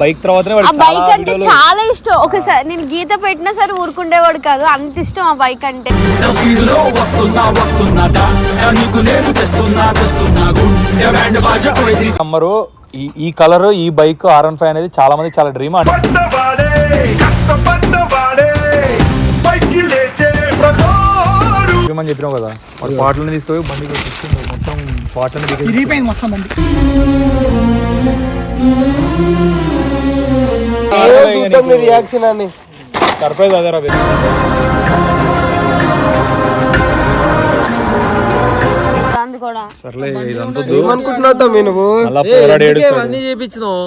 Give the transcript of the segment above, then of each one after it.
Bike తర్వాతనే ఆ bike అంటే చాలా ఇష్టం. ఒకసారి నేను గీత పెట్టినా సరే ఊరుకుండేవాడు కాదు, అంత ఇష్టం ఆ బైక్ అంటే. అమ్మరు ఈ కలర్ ఈ బైక్ R15 అనేది చాలా మంది చాలా డ్రీమ్ అని చెప్పినావు కదా. పాటలను తీసుకొని బండి మొత్తం పాటలను మొత్తం బండి రియాక్షన్ అని సర్ప్రైజ్ అదేరా. సర్లే ఇదంతా ఏమనుకుంటున్నావు మీరు? అన్ని చేపించినావు.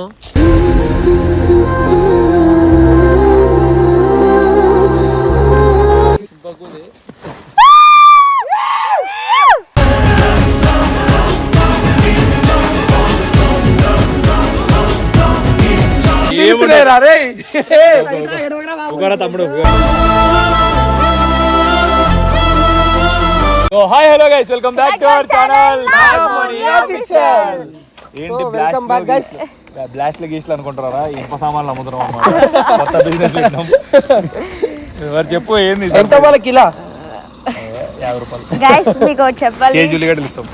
తమ్ముడు hi hello guys, welcome back to our channel ఏంటి బ్లాస్ట్ గీస్ట్లు అనుకుంటారా? ఇనుప సామాన్లు అమ్ముతున్నాం అన్నమాట, కొత్త బిజినెస్ పెట్టినాం. మరి చెప్పు ఏంది ఎంత వాళ్ళకి ఇలా 50 రూపాయలు గైస్ మీకు చెప్పాలి, కేజీ ఉల్లిగడ్డలు ఇస్తాం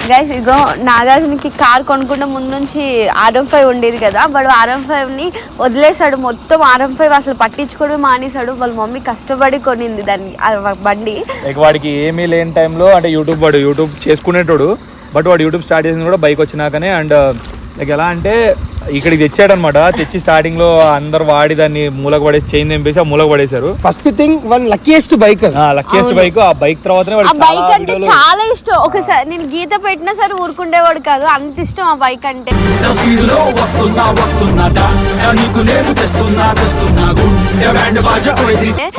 గైస్. ఇగో నాగార్జునకి కార్ కొనుక్కుంటే ముందు నుంచి R15 ఉండేది కదా, వాడు R15 ని వదిలేసాడు. మొత్తం R15 అసలు పట్టించుకోవడం మానేశాడు. వాళ్ళ మమ్మీ కష్టపడి కొనింది దాన్ని బండి. వాడికి ఏమీ లేని టైంలో అంటే వాడు యూట్యూబ్ చేసుకునేటోడు, బట్ వాడు యూట్యూబ్ స్టార్ట్ చేసింది కూడా బైక్ వచ్చినాకనే. అండ్ లైక్ ఎలా అంటే ఇక్కడికి తెచ్చాడు అనమాట. తెచ్చి స్టార్టింగ్ లో అందరు వాడి దాన్ని మూలకు పడేసి చైన్ తెంపేసి ఆ మూలకు పడేశారు. First thing one luckiest bike, luckiest bike. ఆ బైక్ తర్వాతనే ఆ బైక్ అంటే చాలా ఇష్టం. ఒకసారి నేను గీత పెట్టినా సరే ఊరుకుండేవాడు కాదు, అంత ఇష్టం ఆ బైక్ అంటే.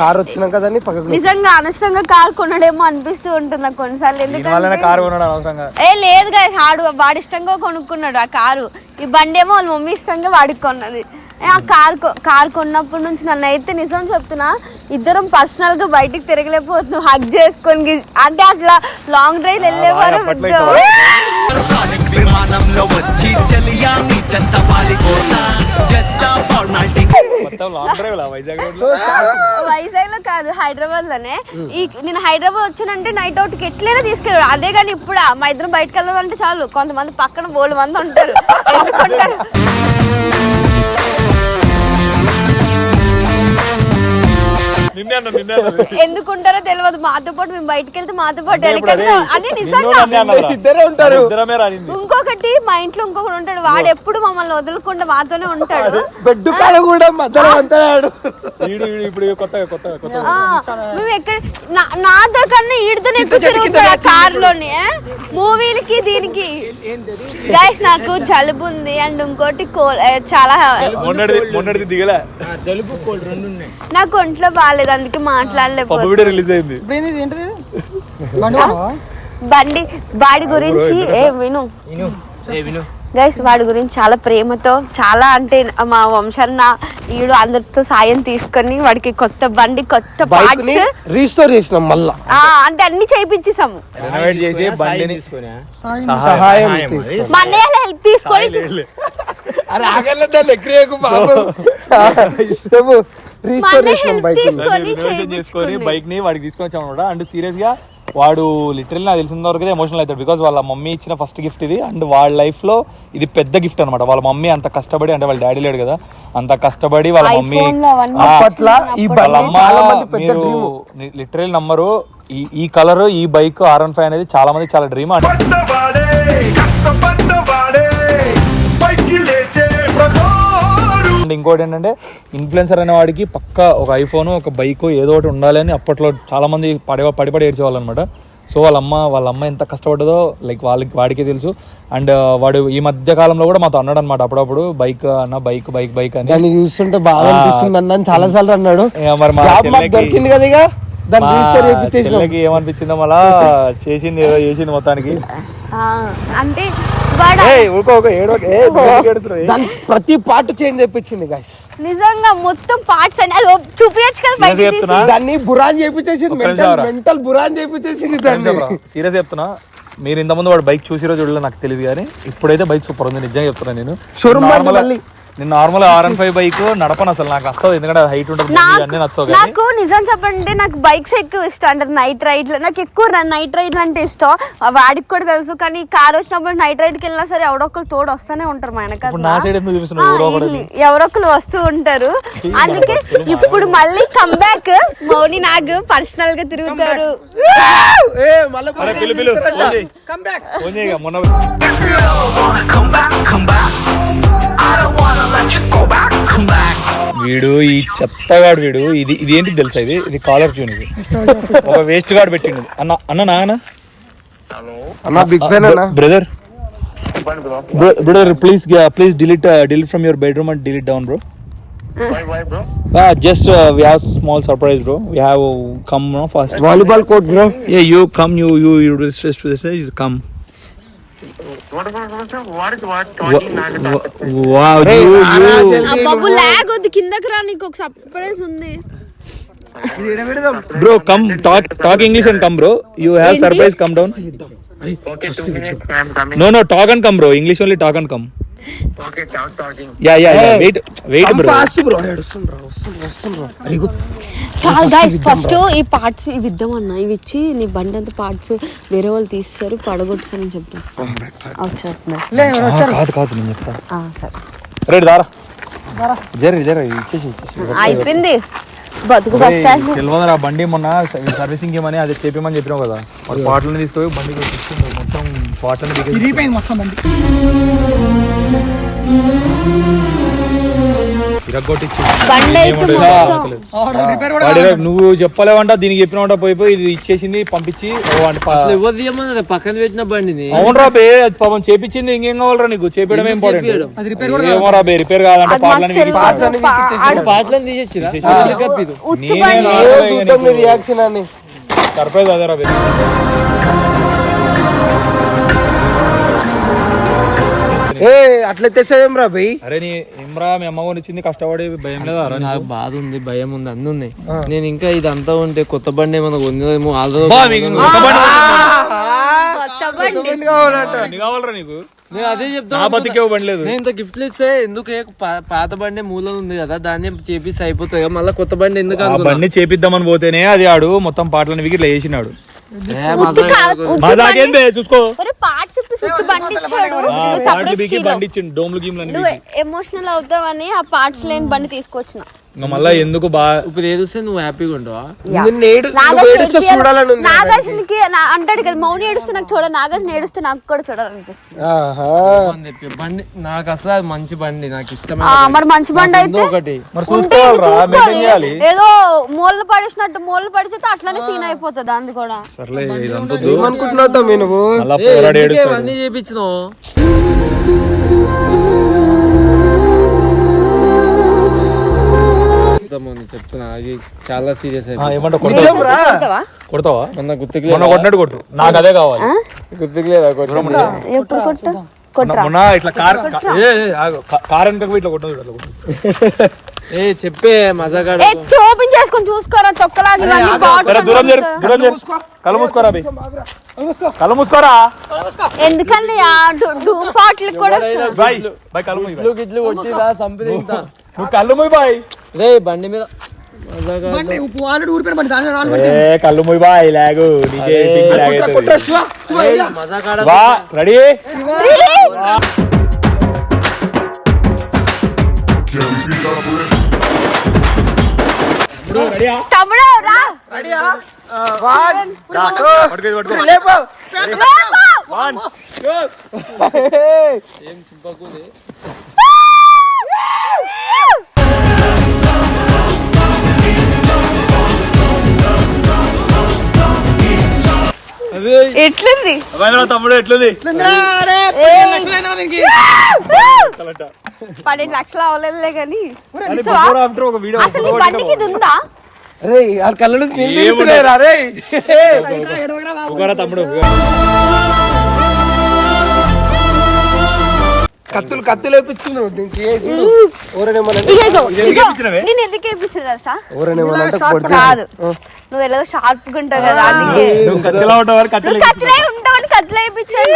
కార్ వచ్చినాక దాన్ని నిజంగా అనవసరంగా కార్ కొనడేమో అనిపిస్తూ ఉంటుంది నాకు కొన్నిసార్లు. ఎందుకంటే కారు కొనడం అవసరంగా లేదు కదా, వాడి ఇష్టంగా కొనుక్కున్నాడు ఆ కారు. ఈ బండి ఏమో వాళ్ళ మమ్మీ ఇష్టంగా వాడికి కొన్నది. ఆ కార్ కొన్నప్పటి నుంచి నన్ను అయితే నిజం చెప్తున్నా, ఇద్దరం పర్సనల్ గా బయటికి తిరగలేకపోతున్నాం, హగ్ చేసుకొని. అంటే అట్లా లాంగ్ డ్రైవ్ వెళ్ళేవారు. వైజాగ్ లో కాదు, హైదరాబాద్ లోనే. నేను హైదరాబాద్ వచ్చానంటే నైట్ అవుట్ కి ఎట్లైనా తీసుకెళ్ళాడు. అదే కానీ ఇప్పుడు మా ఇద్దరం బయటకు వెళ్ళాలంటే చాలు, కొంతమంది పక్కన బోల్డ్ మంది ఉంటారు. ఎందుకుంటారో తెలియదు, మాతో పాటు మేము బయటకు వెళ్తే మాతో పాటు అని నిజంగా ఉంటారు. ఇంకొకటి మా ఇంట్లో ఇంకొకటి ఉంటాడు, వాడు ఎప్పుడు మమ్మల్ని వదలకుండా మాతోనే ఉంటాడు. బెడ్ కాడ కూడా మేము ఎక్కడ నాతో కన్నా ఈడితోనే ఎక్కువ తిరుగుతాడు ఆ కార్ లోనే, మూవీలకి దీనికి. గైస్ నాకు జలుబు ఉంది అండ్ ఇంకోటి చాలా నాకు ఒంట్లో బాగాలేదు, అందుకే మాట్లాడలేదు. బండి వాడి గురించి విను గైస్, వాడి గురించి చాలా ప్రేమతో, చాలా అంటే మా వంశన్న ఈడు అందరితో సాయం తీసుకొని వాడికి కొత్త బండి, కొత్త పార్ట్స్ రీస్టోర్ చేసినాం మళ్ళా. అంటే అన్ని చేయించేసాము, సహాయం మా అన్నయ్య హెల్ప్ తీసుకొని. బైక్ ని వాడికి తీసుకొని వచ్చాము అనమాట. అండ్ సీరియస్ గా వాడు లిటరల్లీ నాకు తెలిసిన వరకు ఎమోషనల్ అవుతాడు, బికాస్ వాళ్ళ మమ్మీ ఇచ్చిన ఫస్ట్ గిఫ్ట్ ఇది. అండ్ వాళ్ళ లైఫ్ లో ఇది పెద్ద గిఫ్ట్ అనమాట. వాళ్ళ మమ్మీ అంత కష్టపడి, అంటే వాళ్ళ డాడీ లేడు కదా, అంత కష్టపడి వాళ్ళ మమ్మీ మీరు లిటరల్లీ నమ్మరు, ఈ కలర్ ఈ బైక్ R15 అనేది చాలా మంది చాలా డ్రీమ్ అంటే. ఇంకోటి ఏంటంటే ఇన్ఫ్లుయెన్సర్ అనే వాడికి పక్క ఒక ఐఫోన్, ఒక బైక్ ఏదో ఒకటి ఉండాలి అని అప్పట్లో చాలా మంది పడి ఏడ్చేవాళ్ళు అనమాట. సో వాళ్ళ అమ్మ ఎంత కష్టపడ్డదో లైక్ వాడికే తెలుసు. అండ్ వాడు ఈ మధ్య కాలంలో కూడా మాతో అన్నాడు అనమాట, అప్పుడప్పుడు బైక్ అన్న బైక్ బైక్ బైక్ అని. దాన్ని చూస్తుంటే బాగా అనిపిస్తుంది అన్న చాలా సార్లు అన్నాడు. మరి మా దొరికింది కదా, ఇక ఏమనిపించిందో మళ్ళా చేసింది ఏదో చేసింది మొత్తానికి. అంటే ప్రతి పార్ట్ చేంజ్ చేయించింది గైస్, నిజంగా మొత్తం పార్ట్స్ అని చూపించచ్చు కదా. దాన్ని బురాన్ చేయించేసింది, మెంటల్ బురాన్ చేయించేసింది దాన్ని. సీరియస్ చెప్తున్నా, మీరు ఇంతకుముందు వాడు బైక్ చూసిరో చూడలే నాకు తెలియదు, కానీ ఇప్పుడైతే బైక్ సూపర్ ఉంది నిజంగా చెప్తున్నా. నేను నేను నార్మల్ R15 బైక్ నడపను అసలు, నాకు నచ్చదు. ఎందుకంటే హైట్ ఉంటుంది, అన్ని నచ్చవు. కానీ నాకు నిజం చెప్పంటే నాకు బైక్స్ ఎక్కువ ఇష్టం, అంటే నైట్ రైడ్ నాకు ఎక్కువ నైట్ రైడ్లు అంటే ఇష్టం. వాడికి కూడా తెలుసు. కానీ కార్ వచ్చినప్పుడు నైట్ రైడ్కి వెళ్ళినా సరే ఎవరొక్కరు తోడు వస్తూనే ఉంటారు మా వెనకాల. నా సైడ్ ఎందుకు చూపిస్తున్నావు? ఎవరొక్కరు వస్తూ ఉంటారు. అందుకే ఇప్పుడు మళ్ళీ కంబ్యాక్ మౌని నాగ్ పర్సనల్ గా తిరుగుతారు. వీడు ఈ చెత్తగాడు వీడు, ఇది ఏంటి తెలుసా? ఇది కాలర్ ట్యూన్. ఇది ఒక వేస్ట్ గాడు పెట్టిండు. అన్న నాన్న బిగ్ ఫ్యాన్ అన్న. Brother please delete from your bedroom and delete down bro. Just we have small surprise, bro. We have come no fast. Volleyball court, bro. Yeah, you come. You register to this. You come. Wow, బాబు లాగ్ వద్దు, కిందకి రా, నీకు ఒక surprise ఉంది. Bro, come talk English and come, bro. You have surprise. Come down. No, talk and come, bro. English only, talk and come. Okay, talking. Yeah. Wait, bro. Fast, bro. వస్తుండ్రా. అరిగో. గైస్ ఫస్ట్ ఈ parts ఇవి ఇద్దామన్నా, ఇవి ఇచ్చి నీ బండి అంత పార్ట్స్ వేరే వాళ్ళు తీస్తారు పడగొట్టుసారని చెప్తాను. కాదు నేను చెప్తా. సరే రేట్ దారా జర ఇచ్చేసి అయిపోయింది. బతుకు ఫస్ట్ తెలియదురా బండి మొన్న సర్వీసింగ్ ఏమని అది చెప్పమని చెప్పినావు కదా, మరి పాటలను తీసుకొని బండికి మొత్తం పాటలను మొత్తం బండి నువ్వు చెప్పలేవంట, దీనికి చెప్పినవంట, పోయి ఇది ఇచ్చేసింది పంపించి. పక్కన పెట్టిన బండిని అవునరా బే, అది పాపం చేపించింది. ఇంకేం కావాలరా నీకు? చేపించడం ఇంపార్టెంట్. ఏమోరా బే, రిపేర్ కాదంటే పాటలను తీసేసిరా. రియాక్షన్ అని సర్ప్రైజ్ అదేరా బే. అట్లా తెచ్చావేం రా బై? అరే నీ ఇమ్రా మీ అమ్మ కొనిచ్చింది, కష్టపడి భయం లేదా? నాకు బాధ ఉంది, భయం ఉంది, అన్ని ఉన్నాయి. నేను ఇంకా ఇదంతా ఉంటే కొత్త బండి ఏమన్నా కొందేమో. కావాలరా నీకు? నేను అదే చెప్తా. నేను ఇంత గిఫ్ట్లు ఇస్తే ఎందుకు? పాత బండి మూలం ఉంది కదా, దాన్ని చేపిస్తే అయిపోతుంది కదా, మళ్ళీ కొత్త బండి ఎందుకు? ఆ బండి చేపిద్దామని పోతేనే అది ఆడు మొత్తం పాటలను వికి ఇట్లా వేసినాడు. చూసుకో ఎమోషనల్ అవుతావని ఆ పార్ట్స్ లేని బండి తీసుకొచ్చిన. మళ్ళా ఎందుకు ఇప్పుడు ఏడుస్తే నువ్వు హ్యాపీగా ఉంటావా? నాగార్జునకి అంటాడు కదా, మౌని ఏడుస్తే నాకు చూడ, నాగార్జున ఏడుస్తే నాకు కూడా చూడాలనిపిస్తుంది. బండి నాకు అసలు అది మంచి బండి, నాకు ఇష్టం. మరి మంచి బండి అయితే ఒకటి ఏదో మూలలు పడేసినట్టు మూలలు పడితే అట్లానే సీన్ అయిపోతుంది. అంది కూడా అన్ని చేపించినావు. చెప్తున్నా, అది చాలా సీరియస్ అయిపోయింది. కొడతావా? గుర్తుకు కొట్టినట్టు కొట్టు, నాకు అదే కావాలి. గుర్తుకు లేదా? ఎప్పుడు కొట్టు? మొన్న ఇట్లా కార్ వెనక ఇట్లా కొట్టదు. ఏ చెప్పే మజాగా ఓపెన్ చేసుకొని చూసుకోరా, తొక్కలాగి కళ్ళు మూసుకోరా, కళ్ళు మూసుకోరా. ఎందుకండి డూమ్ పాటలు కూడా నువ్వు కళ్ళు మూయి బాయ్. రే బండి మీద కళ్ళు మూయి బాయ్. లాగు రెడీ. తమ్ముడు రా. ఏం చింపకూడదు. ఎట్లుంది తమ్ముడు? ఎట్లుంది? 12 లక్షలు అవ్వలేదులే కానీ అసలు బండికి ఇది ఉందా? కళ్ళు తమ్ముడు కత్తులు వేపించుకున్నావు. నేను ఎందుకు వేయించాను తెలుసా? కాదు, నువ్వు ఎలా షార్ప్ గా ఉంటావు కదా, అందుకే కత్తిలే ఉంటావని కత్తిలే వేయించాను.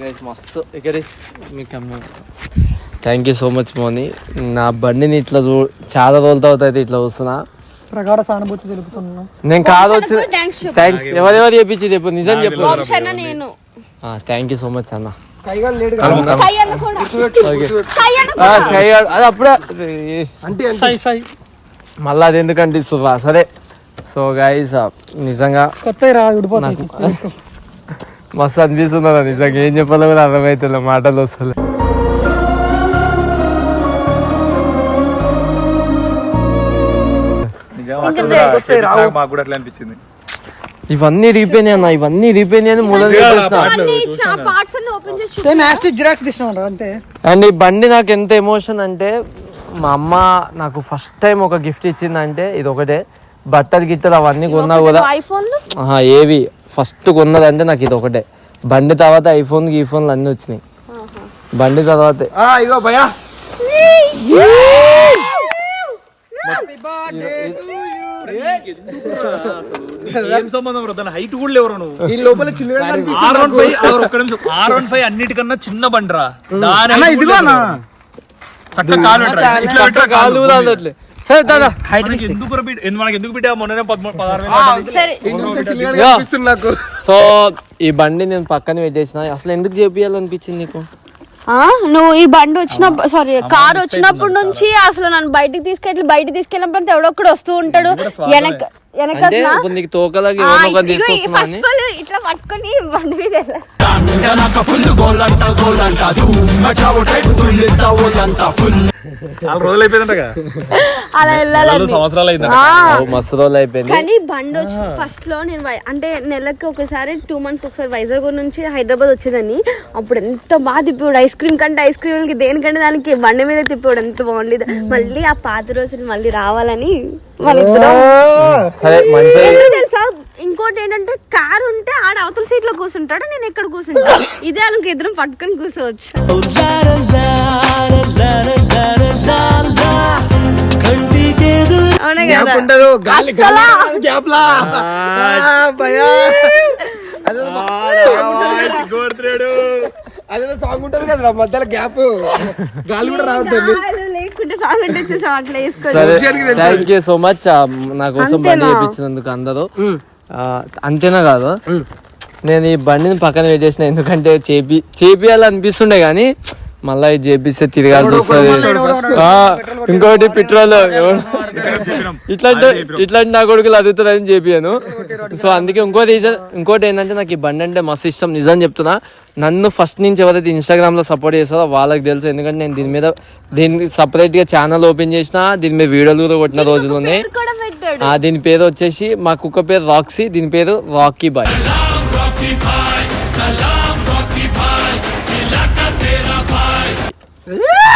గైస్ మస్తు ఇక్కడ మీకు థ్యాంక్ యూ సో మచ్ మోని. నా బండిని ఇట్లా చాలా రోజులతో అవుతుంది ఇట్లా చూస్తున్నా. ప్రగాఢ సానుభూతి తెలుపుతున్నా. నేను కాదు వచ్చిన థ్యాంక్స్. ఎవరెవరు చెప్పించి చెప్పు, నిజం చెప్పు. నేను థ్యాంక్ యూ సో మచ్ అన్న. కైగా లేడు అది అప్పుడే మళ్ళీ అది ఎందుకు అనిపిస్తుందా? సరే సో గైస్ నిజంగా కొత్త రా విడిపోతాయి. మస్తు అనిపిస్తుందా నిజంగా, ఏం చెప్పాలో కూడా అర్థమవుతుంది, మాటలు వస్తలే. మాకు కూడా అట్లా అనిపించింది. ఇవన్నీ ఇరిగిపోయినాయి అన్న, ఇవన్నీ ఇరిగిపోయినాయి అని మూలం అంతే. అండ్ ఈ బండి నాకు ఎంత ఎమోషన్ అంటే, మా అమ్మ నాకు ఫస్ట్ టైం ఒక గిఫ్ట్ ఇచ్చిందంటే ఇది ఒకటే. బట్టలు గిట్టలు అవన్నీ కొన్నా కూడా ఏవి ఫస్ట్ కొన్నదంటే నాకు ఇది ఒకటే. బండి తర్వాత ఐఫోన్ గీఫోన్లు అన్నీ వచ్చినాయి, బండి తర్వాత. ఇగో భయా హైట్ కూడా లేవరు నువ్వు. ఈ లోపల R15 అన్నిటికన్నా చిన్న బండిరా. సరే దాదా ఎందుకు బిడ్డ మొన్న 16,000 నాకు. సో ఈ బండి నేను పక్కన పెట్టేసిన. అసలు ఎందుకు చేపియాలనిపించింది నీకు? నువ్వు ఈ బండి కార్ వచ్చినప్పటి నుంచి అసలు నన్ను బయటికి తీసుకెళ్ళినప్పుడు ఎవడొక్కడు వస్తూ ఉంటాడు నీకు తోకలాగా ఇట్లా పట్టుకొని బండి మీద చాలా రోజులు అయిపోయిందంట, అలా వెళ్ళాలి. సంవత్సరాలు అయింది, మస్తు రోజులు అయిపోయింది. కానీ బండి వచ్చి ఫస్ట్ లో నేను అంటే నెలకి ఒకసారి 2 months ఒకసారి వైజాగ్ నుంచి హైదరాబాద్ వచ్చేదాన్ని. అప్పుడు ఎంత బాగా తిప్పేవాడు, ఐస్ క్రీమ్ దేనికంటే దానికి బండి మీద తిప్పేవాడు, ఎంత బాగుండేది. మళ్ళీ ఆ పాత రోజులు మళ్ళీ రావాలని తెలుసా. ఇంకోటి ఏంటంటే కార్ ఉంటే ఆడ అవతల సీట్ లో కూర్చుంటాడు, నేను ఎక్కడ కూర్చుంటా. ఇదే వాళ్ళకి ఇద్దరం పట్టుకొని కూర్చోవచ్చు. అవునా కదా, అదే సాంగ్ ఉంటుంది కదా మధ్యలో గ్యాప్, గాలి కూడా రావట్లేదు. లేకుంటే సాంగ్ అంటే వచ్చేసాం అట్లా వేసుకో. థ్యాంక్ యూ సో మచ్ నా కోసం బండి చేయించినందుకు అందరూ. అంతేనా కాదు, నేను ఈ బండిని పక్కన పెట్టేసిన ఎందుకంటే చేపియాలనిపిస్తుండే కానీ మళ్ళీ ఇది చేపిస్తే తిరగాల్సి వస్తుంది. ఇంకోటి పెట్రోల్ ఇట్లాంటి నా కొడుకులు అదుగుతారని చెప్పాను. సో అందుకే ఇంకోటి ఏంటంటే నాకు ఈ బండి అంటే మస్తు ఇష్టం. నిజం చెప్తున్నా, నన్ను ఫస్ట్ నుంచి ఎవరైతే ఇన్స్టాగ్రామ్ లో సపోర్ట్ చేస్తారో వాళ్ళకి తెలుసు. ఎందుకంటే నేను దీనికి సపరేట్ గా ఛానల్ ఓపెన్ చేసిన, దీని మీద వీడియోలు కూడా కొట్టిన రోజులు ఉన్నాయి. దీని పేరు వచ్చేసి మా కుక్క పేరు రాక్సీ, దీని పేరు రాకీ బాయ్.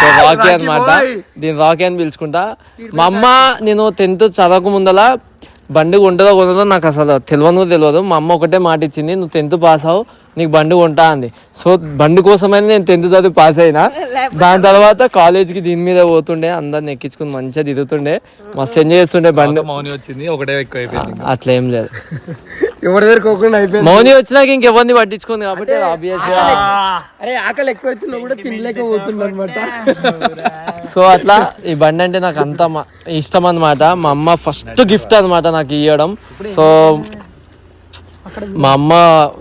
సో రాకీ అనమాట, దీని రాకీ అని పిలుచుకుంటా. మా అమ్మ నేను 10th చదవక ముందల బండి కొంటదో కొనదో నాకు అసలు తెలియదు. మా అమ్మ ఒకటే మాట ఇచ్చింది, నువ్వు 10th పాస్ అవు, నీకు బండి కొంటా అంది. సో బండి కోసమైనా నేను 10th చదివి పాస్ అయినా. దాని తర్వాత కాలేజ్కి దీని మీద పోతుండే, అందరిని ఎక్కించుకుని మంచిగా తిరుగుతుండే, మస్తు ఎంజాయ్ చేస్తుండే. బండి అట్లా ఏం లేదు, ఎవరి దగ్గర కోకుండా అయిపోయింది. మౌని వచ్చినాక ఇంకెవరిని పట్టించుకుంది కాబట్టి అరే ఆకలి ఎక్కువ వచ్చినా కూడా తినలేకపోతుంది అనమాట. సో అట్లా ఈ బండి అంటే నాకు అంత ఇష్టం అనమాట. మా అమ్మ ఫస్ట్ గిఫ్ట్ అనమాట నాకు ఇవ్వడం. సో మా అమ్మ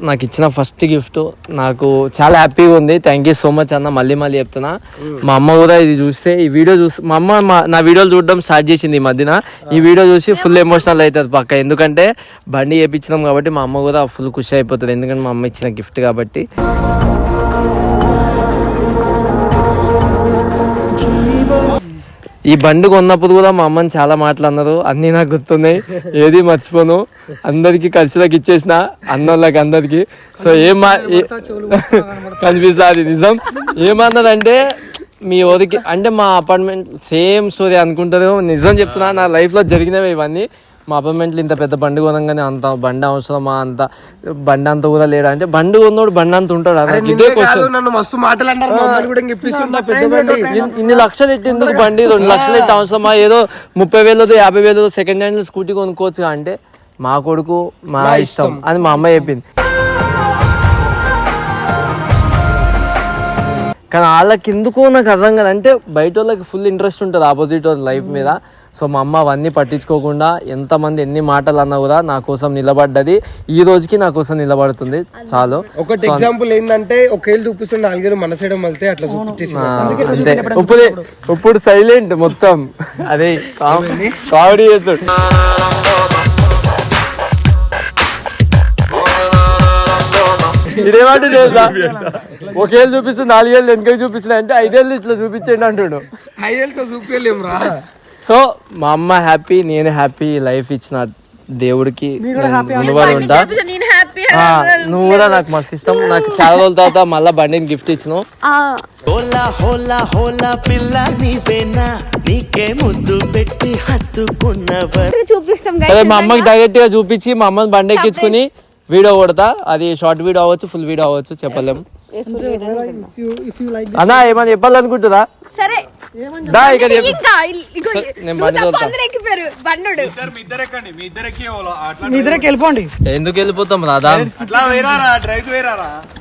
నాకు ఇచ్చిన ఫస్ట్ గిఫ్ట్ నాకు చాలా హ్యాపీగా ఉంది. థ్యాంక్ యూ సో మచ్ అన్న, మళ్ళీ చెప్తున్నా. మా అమ్మ కూడా ఇది చూస్తే, ఈ వీడియో చూసి మా అమ్మ నా వీడియోలు చూడడం స్టార్ట్ చేసింది ఈ మధ్యన. ఈ వీడియో చూసి ఫుల్ ఎమోషనల్ అవుతుంది పక్క, ఎందుకంటే బండి చేయించినాం కాబట్టి మా అమ్మ కూడా ఫుల్ ఖుషి అయిపోతుంది, ఎందుకంటే మా అమ్మ ఇచ్చిన గిఫ్ట్ కాబట్టి. ఈ బండి కొన్నప్పుడు కూడా మా అమ్మని చాలా మాటలు అన్నారు, అన్నీ నాకు గుర్తున్నాయి, ఏది మర్చిపోను. అందరికి ఖర్చులకు ఇచ్చేసిన అన్నోళ్ళకి అందరికి. సో కనిపిస్తుంది నిజం. ఏమన్నదంటే మీ ఊరికి అంటే మా అపార్ట్మెంట్ సేమ్ స్టోరీ అనుకుంటారు. నిజం చెప్తున్నా, నా లైఫ్లో జరిగినవి ఇవన్నీ. మా అపార్ట్మెంట్లో ఇంత పెద్ద బండి కొనగానే అంత బండి అవసరమా, అంత బండి అంత కూడా లేడా అంటే, బండి కొన్నోడు బండి అంత ఉంటాడు. నన్ను మస్తు మాటలు అన్నారు, ఇన్ని లక్షలు ఎట్టి ఎందుకు బండి, 2 లక్షలు ఎట్టి అవసరమా, ఏదో 30,000 50,000 సెకండ్ హ్యాండ్ స్కూటీ కొనుక్కోవచ్చు అంటే, మా కొడుకు మా ఇష్టం అని మా అమ్మ చెప్పింది. కానీ వాళ్ళకి ఎందుకో నాకు అర్థం కాదు. అంటే బయట వాళ్ళకి ఫుల్ ఇంట్రెస్ట్ ఉంటుంది ఆపోజిట్ వాళ్ళ లైఫ్ మీద. సో మా అమ్మ అవన్నీ పట్టించుకోకుండా ఎంతమంది ఎన్ని మాటలు అన్నా కూడా నా కోసం నిలబడ్డది. ఈ రోజుకి నా కోసం నిలబడుతుంది చాలు. ఒకటి ఎగ్జాంపుల్ ఏంటంటే ఒకేళ్ళు చూపిస్తుండే నాలుగేళ్ళు మనసేయడం వెళ్తే అట్లా చూపించేసి అంతే. ఇప్పుడు సైలెంట్ మొత్తం. అదే కామెడీ చేస్తాడు. ఇదేమంటే తెలుసా, ఒకేళ్ళు చూపిస్తుంది 4 ఏళ్ళు వెనక చూపిస్తుంది అంటే 5 ఏళ్ళు ఇట్లా చూపించండి అంటున్నాడు. 5 ఏళ్ళతో చూపించలేము రా. సో మా అమ్మ హ్యాపీ, నేను హ్యాపీ. లైఫ్ ఇచ్చిన దేవుడికి రుణపడి ఉంటా. నేను హ్యాపీ. నువ్వు కూడా నాకు మస్తు ఇష్టం. నాకు చాలా రోజుల తర్వాత మళ్ళీ బండిని గిఫ్ట్ ఇచ్చినావు. హోలా హోలా హోలా పిల్ల నీవేనా, నీకే ముద్దు పెట్టి హత్తుకున్నవర్. చూపిస్తాం సరే మా అమ్మకి డైరెక్ట్ గా చూపించి మా అమ్మని బండి ఎక్కించుకుని వీడియో కొడతా. అది షార్ట్ వీడియో అవ్వచ్చు, ఫుల్ వీడియో అవ్వచ్చు, చెప్పలేము. అన్నా ఏమని చెప్పాలనుకుంటురా? సరే దా ఇక్కడ చెప్పు. ఇంకా ఇగో నేను నువ్వు బండి తప్ప తోలుతా. అందరూ ఎక్కిపోయారు బండోడు. ఎందుకు వెళ్ళిపోతాం రాదా?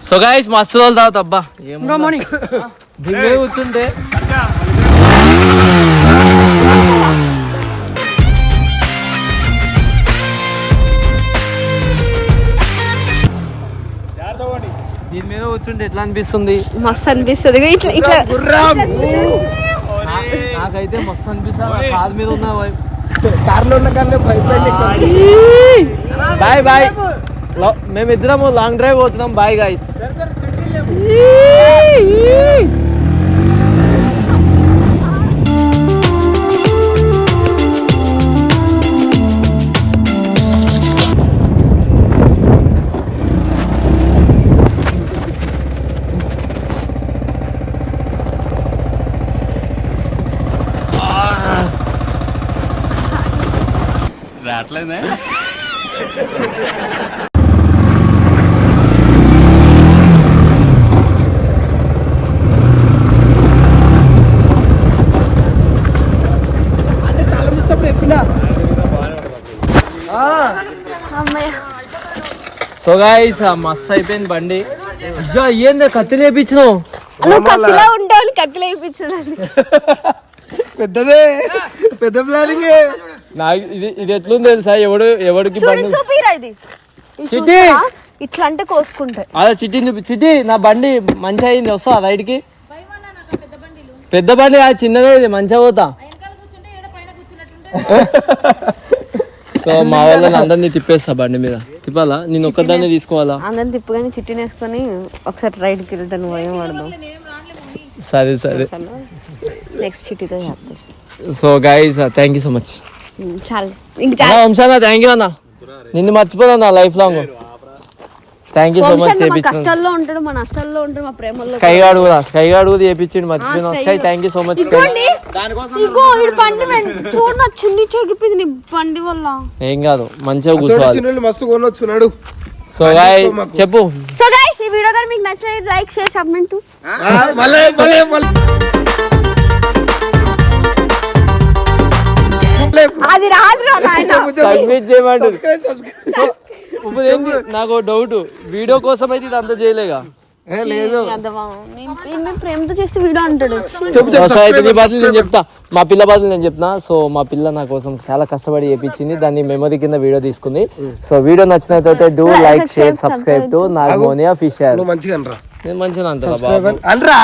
సో గైస్ మస్తు రోజులు తాగుతా. అబ్బా దిగే కూర్చుంటే దీని మీద కూర్చుంటే ఎట్లా అనిపిస్తుంది? మస్తు అనిపిస్తుంది. ఇట్లా ఇట్లా నాకైతే మస్తు అనిపిస్తుంది. కార్ మీద ఉన్న కార్లో ఉన్న కార్లో పైప్ లైన్ బాయ్ బాయ్. మేమిద్దరం లాంగ్ డ్రైవ్ పోతున్నాం. Bye guys. సో గైస్ మస్తు అయిపోయింది బండి. అయ్యో ఏంది కత్తిలు వేయించినావు? నువ్వు కత్తిలా ఉంటావు, కత్తిలో వేయించున్నాను. పెద్దదే, పెద్ద ప్లానింగ్. నాకు ఇది ఎట్లుంది తెలుసా? ఎవడికి బండి చూపిరా ఇది. చిట్టి ఇట్లా అంటే కోసుకుంటాయి. అదే చిట్టిని చూపి. చిట్టి నా బండి మంచిగా అయింది, వస్తా రైడ్ కి. పెద్ద బండి కాదు, చిన్నదే, ఇది మంచిగా పోతా. సో మా వాళ్ళని అందరినీ తిప్పేస్తా బండి మీద. తిప్పాలా? నేను ఒక్కదాన్ని తీసుకోవాలా? అందరిని తిప్పుగానే చిట్టిని వేసుకొని ఒకసారి రైడ్కి వెళ్తాను. భయం పడదు. సరే సరే. నెక్స్ట్ చిట్టితో చేస్తాను. So guys thank you so much. చాలు ఇంక వంశానా థ్యాంక్ యూ అన్న. నిన్ను మర్చిపోదా life long. Thank you so much. కష్టాల్లో ఉంటాడు, మన నష్టాల్లో ఉంటాడు, మా ప్రేమలో. స్కై గాడు కూడా చేపించిండు, మర్చిపోయినా. Sky thank you so much. ఇగో ఈ బండి చూడు, నా చున్నీ చెగిపోయింది నీ బండి వల్ల. ఏం కాదు, మంచిగా కూర్చోవాలి. మస్తు కొనొచ్చున్నాడు. సో గాయ్ చెప్పు. సో గైస్ ఈ వీడియో కానీ మీకు నచ్చితే లైక్ షేర్ సబ్మిట్. అది రాదు సబ్మిట్ చేయమంటారు. ఇప్పుడు ఏంది నాకు డౌట్, వీడియో కోసం అయితే ఇది అంత చేయలేగా? ప్రేమతో చేస్తే వీడియో అంటాడు. అయితే నీ బదులు నేను చెప్తా, మా పిల్ల బదులు నేను చెప్తా. సో మా పిల్ల నా కోసం చాలా కష్టపడి చేపించింది, దాన్ని మెమరీ కింద వీడియో తీసుకుంది. సో వీడియో నచ్చినట్లయితే do like share subscribe to Nagamoni official. మంచిగా నేను మంచిగా అంటారా?